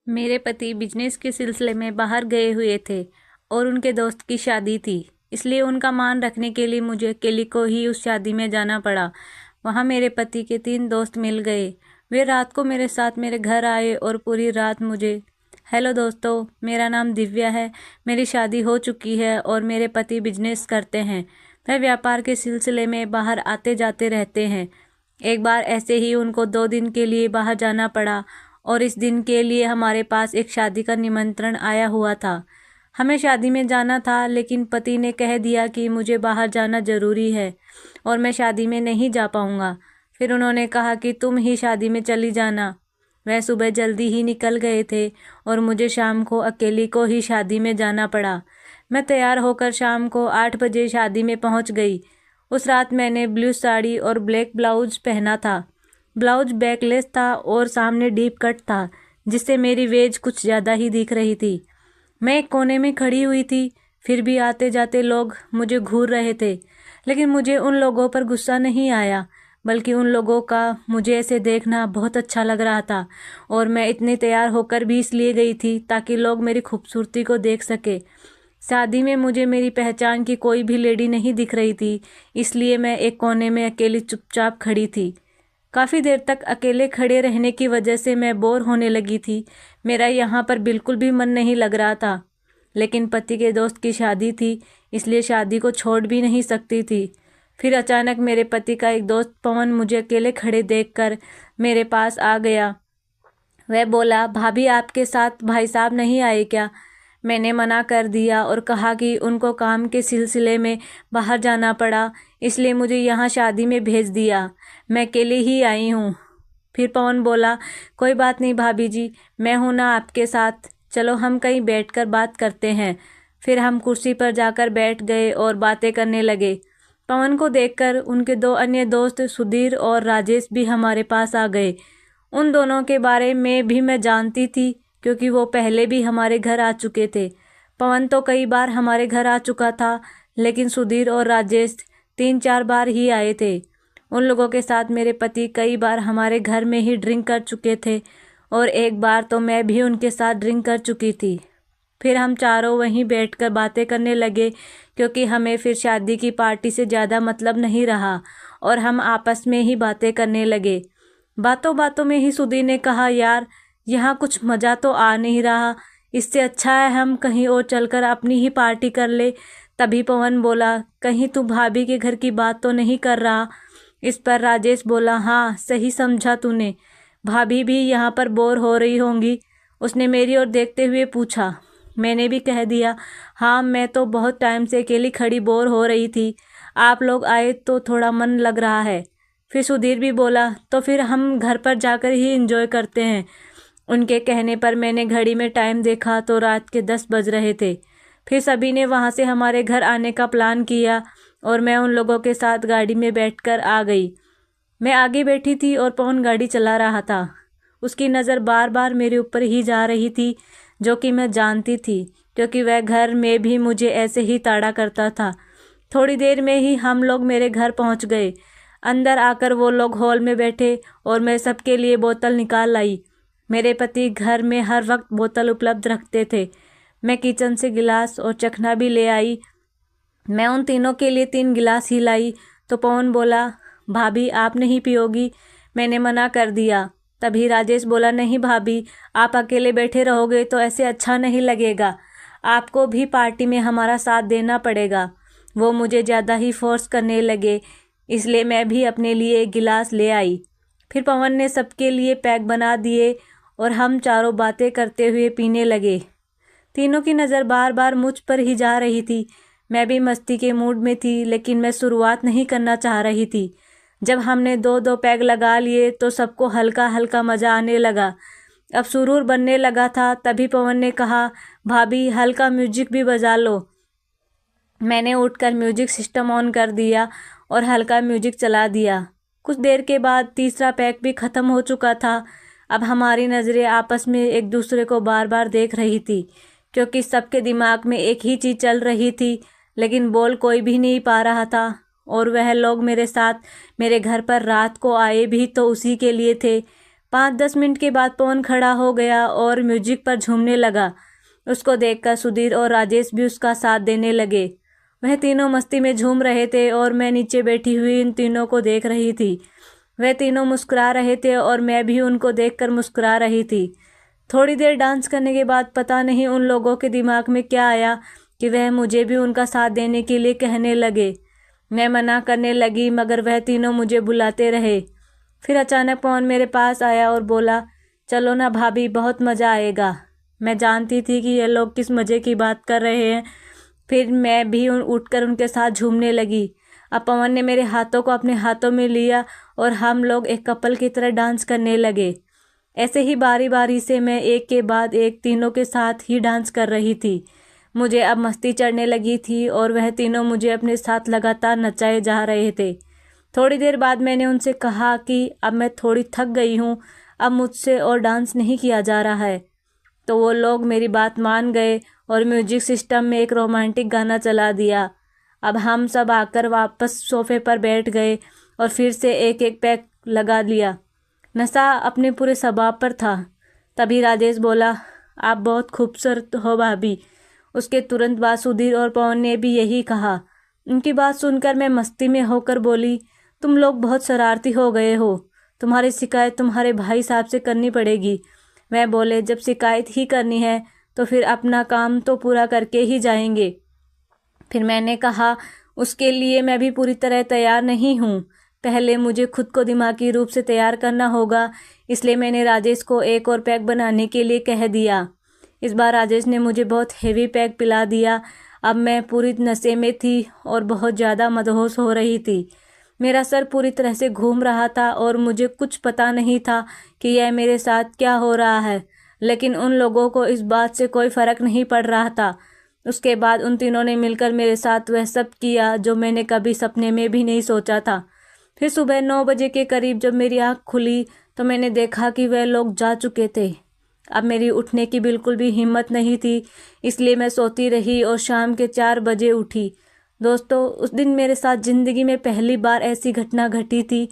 मेरे पति बिजनेस के सिलसिले में बाहर गए हुए थे और उनके दोस्त की शादी थी। इसलिए उनका मान रखने के लिए मुझे अकेली को ही उस शादी में जाना पड़ा। वहाँ मेरे पति के 3 दोस्त मिल गए। वे रात को मेरे साथ मेरे घर आए और पूरी रात मुझे हेलो दोस्तों, मेरा नाम दिव्या है। मेरी शादी हो चुकी है और मेरे पति बिजनेस करते हैं। वह व्यापार के सिलसिले में बाहर आते जाते रहते हैं। एक बार ऐसे ही उनको 2 दिन के लिए बाहर जाना पड़ा और इस दिन के लिए हमारे पास एक शादी का निमंत्रण आया हुआ था। हमें शादी में जाना था, लेकिन पति ने कह दिया कि मुझे बाहर जाना ज़रूरी है और मैं शादी में नहीं जा पाऊँगा। फिर उन्होंने कहा कि तुम ही शादी में चली जाना। वह सुबह जल्दी ही निकल गए थे और मुझे शाम को अकेली को ही शादी में जाना पड़ा। मैं तैयार होकर शाम को 8 बजे शादी में पहुंच गई। उस रात मैंने ब्लू साड़ी और ब्लैक ब्लाउज पहना था। ब्लाउज बैकलेस था और सामने डीप कट था, जिससे मेरी वेज कुछ ज़्यादा ही दिख रही थी। मैं एक कोने में खड़ी हुई थी, फिर भी आते जाते लोग मुझे घूर रहे थे, लेकिन मुझे उन लोगों पर गुस्सा नहीं आया, बल्कि उन लोगों का मुझे ऐसे देखना बहुत अच्छा लग रहा था। और मैं इतनी तैयार होकर भी इसलिए गई थी ताकि लोग मेरी खूबसूरती को देख सके। शादी में मुझे मेरी पहचान की कोई भी लेडी नहीं दिख रही थी, इसलिए मैं एक कोने में अकेली चुपचाप खड़ी थी। काफ़ी देर तक अकेले खड़े रहने की वजह से मैं बोर होने लगी थी। मेरा यहाँ पर बिल्कुल भी मन नहीं लग रहा था, लेकिन पति के दोस्त की शादी थी, इसलिए शादी को छोड़ भी नहीं सकती थी। फिर अचानक मेरे पति का एक दोस्त पवन मुझे अकेले खड़े देखकर मेरे पास आ गया। वह बोला, भाभी आपके साथ भाई साहब नहीं आए क्या? मैंने मना कर दिया और कहा कि उनको काम के सिलसिले में बाहर जाना पड़ा, इसलिए मुझे यहाँ शादी में भेज दिया। मैं अकेले ही आई हूँ। फिर पवन बोला, कोई बात नहीं भाभी जी, मैं हूँ ना आपके साथ, चलो हम कहीं बैठकर बात करते हैं। फिर हम कुर्सी पर जाकर बैठ गए और बातें करने लगे। पवन को देखकर उनके 2 अन्य दोस्त सुधीर और राजेश भी हमारे पास आ गए। उन दोनों के बारे में भी मैं जानती थी, क्योंकि वो पहले भी हमारे घर आ चुके थे। पवन तो कई बार हमारे घर आ चुका था, लेकिन सुधीर और राजेश 3-4 बार ही आए थे। उन लोगों के साथ मेरे पति कई बार हमारे घर में ही ड्रिंक कर चुके थे और एक बार तो मैं भी उनके साथ ड्रिंक कर चुकी थी। फिर हम चारों वहीं बैठकर बातें करने लगे, क्योंकि हमें फिर शादी की पार्टी से ज़्यादा मतलब नहीं रहा और हम आपस में ही बातें करने लगे। बातों बातों में ही सुधीर ने कहा, यार यहाँ कुछ मज़ा तो आ नहीं रहा, इससे अच्छा है हम कहीं और चलकर अपनी ही पार्टी कर ले। तभी पवन बोला, कहीं तू भाभी के घर की बात तो नहीं कर रहा? इस पर राजेश बोला, हाँ सही समझा तूने, भाभी भी यहाँ पर बोर हो रही होंगी। उसने मेरी ओर देखते हुए पूछा। मैंने भी कह दिया, हाँ मैं तो बहुत टाइम से अकेली खड़ी बोर हो रही थी, आप लोग आए तो थोड़ा मन लग रहा है। फिर सुधीर भी बोला, तो फिर हम घर पर जाकर ही एंजॉय करते हैं। उनके कहने पर मैंने घड़ी में टाइम देखा तो रात के 10 बज रहे थे। फिर सभी ने वहाँ से हमारे घर आने का प्लान किया और मैं उन लोगों के साथ गाड़ी में बैठकर आ गई। मैं आगे बैठी थी और पवन गाड़ी चला रहा था। उसकी नज़र बार बार मेरे ऊपर ही जा रही थी, जो कि मैं जानती थी, क्योंकि वह घर में भी मुझे ऐसे ही ताड़ा करता था। थोड़ी देर में ही हम लोग मेरे घर पहुंच गए। अंदर आकर वो लोग हॉल में बैठे और मैं सबके लिए बोतल निकाल लाई। मेरे पति घर में हर वक्त बोतल उपलब्ध रखते थे। मैं किचन से गिलास और चखना भी ले आई। मैं उन तीनों के लिए 3 गिलास ही लाई तो पवन बोला, भाभी आप नहीं पियोगी? मैंने मना कर दिया। तभी राजेश बोला, नहीं भाभी, आप अकेले बैठे रहोगे तो ऐसे अच्छा नहीं लगेगा, आपको भी पार्टी में हमारा साथ देना पड़ेगा। वो मुझे ज़्यादा ही फोर्स करने लगे, इसलिए मैं भी अपने लिए एक गिलास ले आई। फिर पवन ने सबके लिए पैक बना दिए और हम चारों बातें करते हुए पीने लगे। तीनों की नज़र बार बार मुझ पर ही जा रही थी। मैं भी मस्ती के मूड में थी, लेकिन मैं शुरुआत नहीं करना चाह रही थी। जब हमने 2-2 पैग लगा लिए तो सबको हल्का हल्का मज़ा आने लगा। अब सुरूर बनने लगा था। तभी पवन ने कहा, भाभी हल्का म्यूजिक भी बजा लो। मैंने उठकर म्यूजिक सिस्टम ऑन कर दिया और हल्का म्यूजिक चला दिया। कुछ देर के बाद तीसरा पैक भी ख़त्म हो चुका था। अब हमारी नज़रें आपस में एक दूसरे को बार बार देख रही थी, क्योंकि सबके दिमाग में एक ही चीज़ चल रही थी, लेकिन बोल कोई भी नहीं पा रहा था। और वह लोग मेरे साथ मेरे घर पर रात को आए भी तो उसी के लिए थे। 5-10 मिनट के बाद पवन खड़ा हो गया और म्यूजिक पर झूमने लगा। उसको देखकर सुधीर और राजेश भी उसका साथ देने लगे। वह तीनों मस्ती में झूम रहे थे और मैं नीचे बैठी हुई इन तीनों को देख रही थी। वह तीनों मुस्कुरा रहे थे और मैं भी उनको देखकर मुस्कुरा रही थी। थोड़ी देर डांस करने के बाद पता नहीं उन लोगों के दिमाग में क्या आया कि वह मुझे भी उनका साथ देने के लिए कहने लगे। मैं मना करने लगी मगर वह तीनों मुझे बुलाते रहे। फिर अचानक पवन मेरे पास आया और बोला, चलो ना भाभी, बहुत मज़ा आएगा। मैं जानती थी कि ये लोग किस मज़े की बात कर रहे हैं। फिर मैं भी उठकर उनके साथ झूमने लगी। अब पवन ने मेरे हाथों को अपने हाथों में लिया और हम लोग एक कपल की तरह डांस करने लगे। ऐसे ही बारी बारी से मैं एक के बाद एक तीनों के साथ ही डांस कर रही थी। मुझे अब मस्ती चढ़ने लगी थी और वह तीनों मुझे अपने साथ लगातार नचाए जा रहे थे। थोड़ी देर बाद मैंने उनसे कहा कि अब मैं थोड़ी थक गई हूँ, अब मुझसे और डांस नहीं किया जा रहा है। तो वो लोग मेरी बात मान गए और म्यूजिक सिस्टम में एक रोमांटिक गाना चला दिया। अब हम सब आकर वापस सोफे पर बैठ गए और फिर से एक एक पैक लगा लिया। नशा अपने पूरे स्वभाव पर था। तभी राजेश बोला, आप बहुत खूबसूरत हो भाभी। उसके तुरंत बाद सुधीर और पवन ने भी यही कहा। उनकी बात सुनकर मैं मस्ती में होकर बोली, तुम लोग बहुत शरारती हो गए हो। तुम्हारी शिकायत तुम्हारे भाई साहब से करनी पड़ेगी। वह बोले, जब शिकायत ही करनी है तो फिर अपना काम तो पूरा करके ही जाएंगे। फिर मैंने कहा, उसके लिए मैं भी पूरी तरह तैयार नहीं हूँ। पहले मुझे खुद को दिमागी रूप से तैयार करना होगा। इसलिए मैंने राजेश को एक और पैक बनाने के लिए कह दिया। इस बार राजेश ने मुझे बहुत हेवी पैक पिला दिया। अब मैं पूरी नशे में थी और बहुत ज़्यादा मदहोश हो रही थी। मेरा सर पूरी तरह से घूम रहा था और मुझे कुछ पता नहीं था कि यह मेरे साथ क्या हो रहा है। लेकिन उन लोगों को इस बात से कोई फ़र्क नहीं पड़ रहा था। उसके बाद उन तीनों ने मिलकर मेरे साथ वह सब किया जो मैंने कभी सपने में भी नहीं सोचा था। फिर सुबह 9 बजे के करीब जब मेरी आँख खुली तो मैंने देखा कि वह लोग जा चुके थे। अब मेरी उठने की बिल्कुल भी हिम्मत नहीं थी, इसलिए मैं सोती रही और शाम के 4 बजे उठी। दोस्तों, उस दिन मेरे साथ ज़िंदगी में पहली बार ऐसी घटना घटी थी।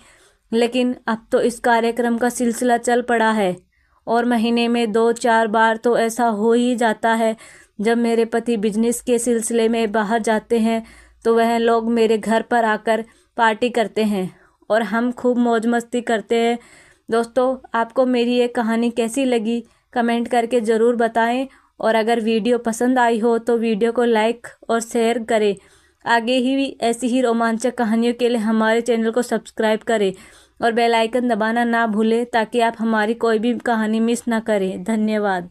लेकिन अब तो इस कार्यक्रम का सिलसिला चल पड़ा है और महीने में 2-4 बार तो ऐसा हो ही जाता है। जब मेरे पति बिजनेस के सिलसिले में बाहर जाते हैं तो वह लोग मेरे घर पर आकर पार्टी करते हैं और हम खूब मौज मस्ती करते हैं। दोस्तों, आपको मेरी ये कहानी कैसी लगी कमेंट करके ज़रूर बताएं और अगर वीडियो पसंद आई हो तो वीडियो को लाइक और शेयर करें। आगे ही ऐसी ही रोमांचक कहानियों के लिए हमारे चैनल को सब्सक्राइब करें और बेल आइकन दबाना ना भूलें ताकि आप हमारी कोई भी कहानी मिस ना करें। धन्यवाद।